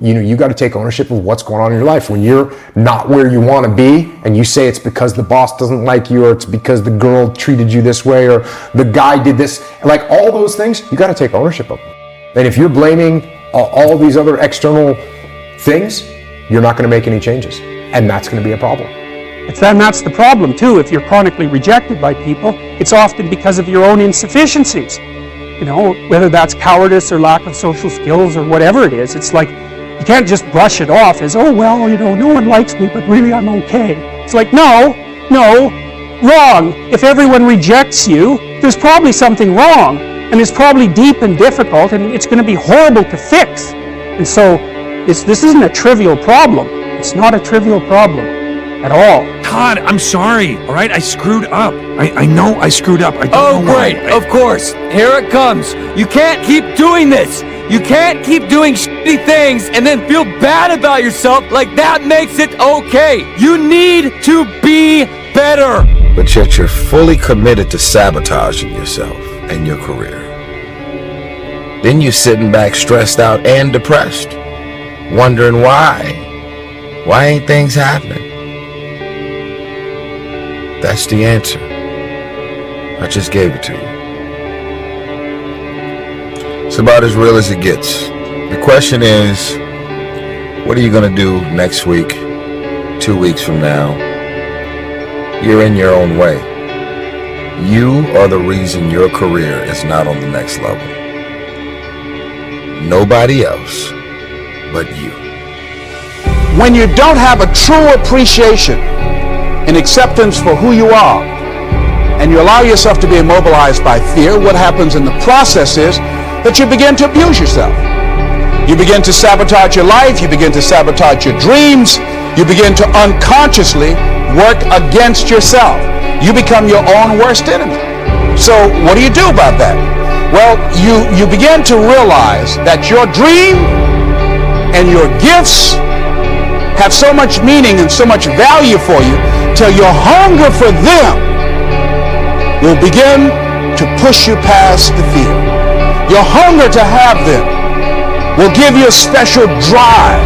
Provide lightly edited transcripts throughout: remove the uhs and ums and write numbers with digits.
You got to take ownership of what's going on in your life. When you're not where you want to be and you say it's because the boss doesn't like you, or it's because the girl treated you this way, or the guy did this, like all those things, you got to take ownership of them. And if you're blaming all these other external things, you're not going to make any changes. And that's going to be a problem. That's the problem too. If you're chronically rejected by people, it's often because of your own insufficiencies. Whether that's cowardice or lack of social skills or whatever it is, it's like, you can't just brush it off as, oh, well, no one likes me, but really I'm okay. It's like, no, wrong. If everyone rejects you, there's probably something wrong, and it's probably deep and difficult, and it's going to be horrible to fix. And so, this isn't a trivial problem. It's not a trivial problem at all. Todd, I'm sorry, all right? I screwed up. I know I screwed up. I don't know great, of course. Here it comes. You can't keep doing this. You can't keep doing shitty things and then feel bad about yourself like that makes it okay. You need to be better. But yet you're fully committed to sabotaging yourself and your career. Then you're sitting back stressed out and depressed, wondering why. Why ain't things happening? That's the answer. I just gave it to you. It's about as real as it gets. The question is, what are you going to do next week, 2 weeks from now? You're in your own way. You are the reason your career is not on the next level. Nobody else but you. When you don't have a true appreciation and acceptance for who you are, and you allow yourself to be immobilized by fear, what happens in the process is that you begin to abuse yourself. You begin to sabotage your life, you begin to sabotage your dreams, you begin to unconsciously work against yourself. You become your own worst enemy. So what do you do about that? Well, you begin to realize that your dream and your gifts have so much meaning and so much value for you till your hunger for them will begin to push you past the fear. Your hunger to have them will give you a special drive.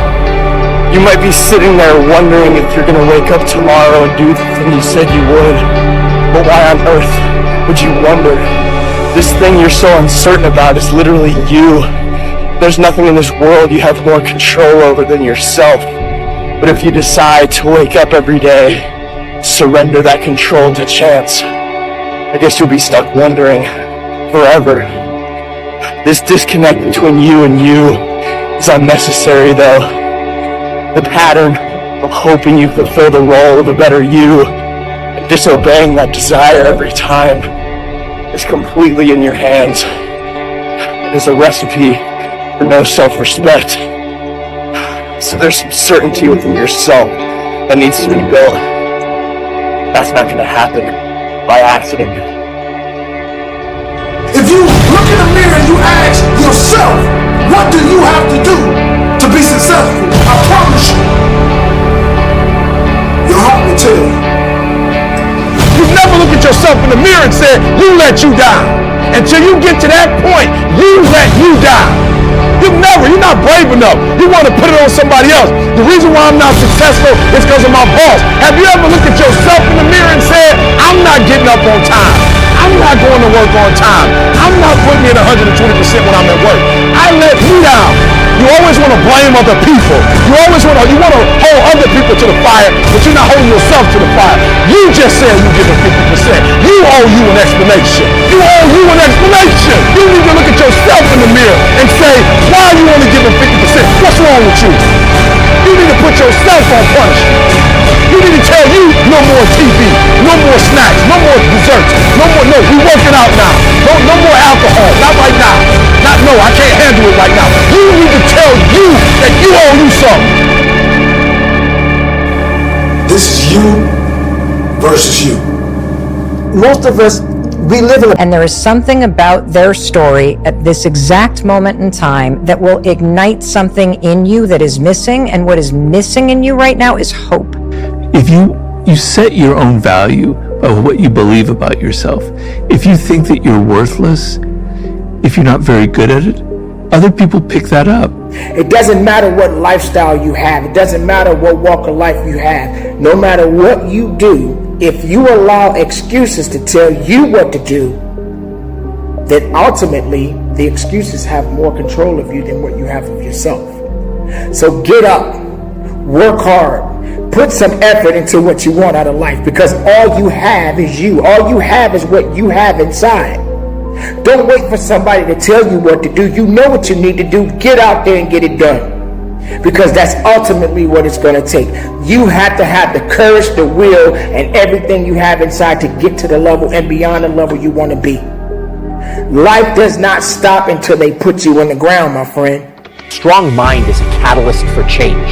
You might be sitting there wondering if you're going to wake up tomorrow and do the thing you said you would. But why on earth would you wonder? This thing you're so uncertain about is literally you. There's nothing in this world you have more control over than yourself. But if you decide to wake up every day, surrender that control to chance, I guess you'll be stuck wondering forever. This disconnect between you and you is unnecessary, though. The pattern of hoping you fulfill the role of a better you and disobeying that desire every time is completely in your hands. It is a recipe for no self-respect. So there's some certainty within yourself that needs to be built. That's not going to happen by accident. If you look in the mirror and you ask yourself, what do you have to do to be successful? I promise you, your heart will tell you. You never look at yourself in the mirror and say, you let you down. Until you get to that point, you let you down. You're not brave enough. You want to put it on somebody else. The reason why I'm not successful is because of my boss. Have you ever looked at yourself in the mirror and said, I'm not getting up on time. I'm not going to work on time. I'm not putting in 120% when I'm at work. I let me down. You always want to blame other people. You want to hold other people to the fire, but you're not holding yourself to the fire. You just said you give them 50%. You owe you an explanation. You owe you an explanation. You need to look at yourself in the mirror and say, why are you only giving 50%? What's wrong with you? You need to put yourself on punishment. You need to tell you no more TV, no more snacks, no more desserts, no, we working out now. No more alcohol, not right now. No, I can't handle it right now. You need to tell you that you owe you something. This is you versus you. Most of us, we live in and there is something about their story at this exact moment in time that will ignite something in you that is missing, and what is missing in you right now is hope. If you set your own value by what you believe about yourself, if you think that you're worthless, if you're not very good at it, other people pick that up. It doesn't matter what lifestyle you have. It doesn't matter what walk of life you have. No matter what you do, if you allow excuses to tell you what to do, then ultimately the excuses have more control of you than what you have of yourself. So get up, work hard, put some effort into what you want out of life, because all you have is you. All you have is what you have inside. Don't wait for somebody to tell you what to do. You know what you need to do. Get out there and get it done, because that's ultimately what it's going to take. You have to have the courage, the will, and everything you have inside to get to the level and beyond the level you want to be. Life does not stop until they put you on the ground, my friend. Strong mind is a catalyst for change.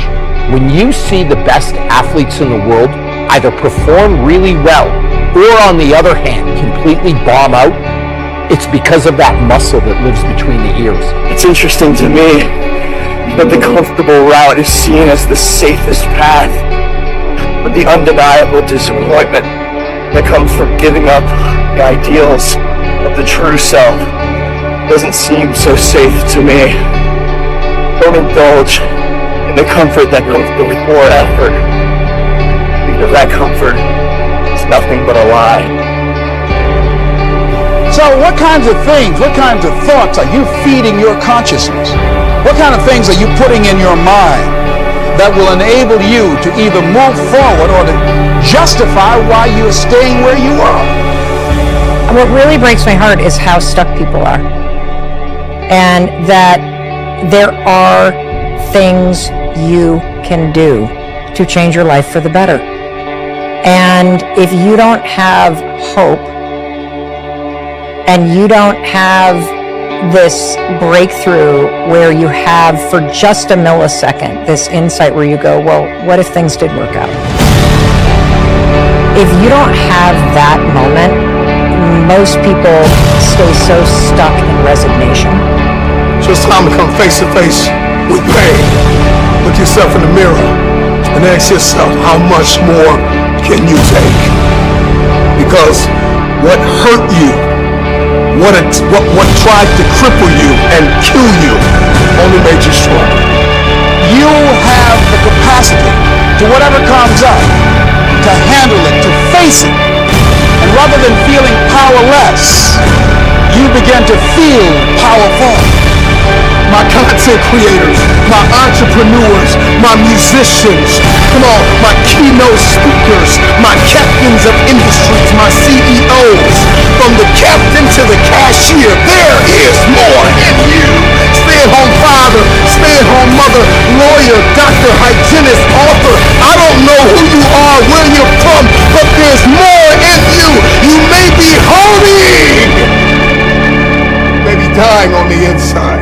When you see the best athletes in the world either perform really well or, on the other hand, completely bomb out, it's because of that muscle that lives between the ears. It's interesting to me that the comfortable route is seen as the safest path, but the undeniable disappointment that comes from giving up the ideals of the true self doesn't seem so safe to me. Don't indulge in the comfort that comes with more effort, because that comfort is nothing but a lie. So what kinds of things, what kinds of thoughts are you feeding your consciousness? What kind of things are you putting in your mind that will enable you to either move forward or to justify why you're staying where you are? What really breaks my heart is how stuck people are. And that there are things you can do to change your life for the better. And if you don't have hope, and you don't have this breakthrough where you have, for just a millisecond, this insight where you go, well, what if things did work out? If you don't have that moment, most people stay so stuck in resignation. So it's time to come face to face with pain. Look yourself in the mirror and ask yourself, how much more can you take? Because what hurt you, what tried to cripple you and kill you, only made you stronger. You have the capacity to whatever comes up, to handle it, to face it. And rather than feeling powerless, you begin to feel powerful. My content creators, my entrepreneurs, my musicians, come on, my keynote speakers, my captains of industries, my CEOs, from the captain to the cashier, there is more in you. Stay-at-home father, stay-at-home mother, lawyer, doctor, hygienist, author. I don't know who you are, where you're from, but there's more in you. You may be hurting, you may be dying on the inside,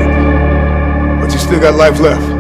but you still got life left.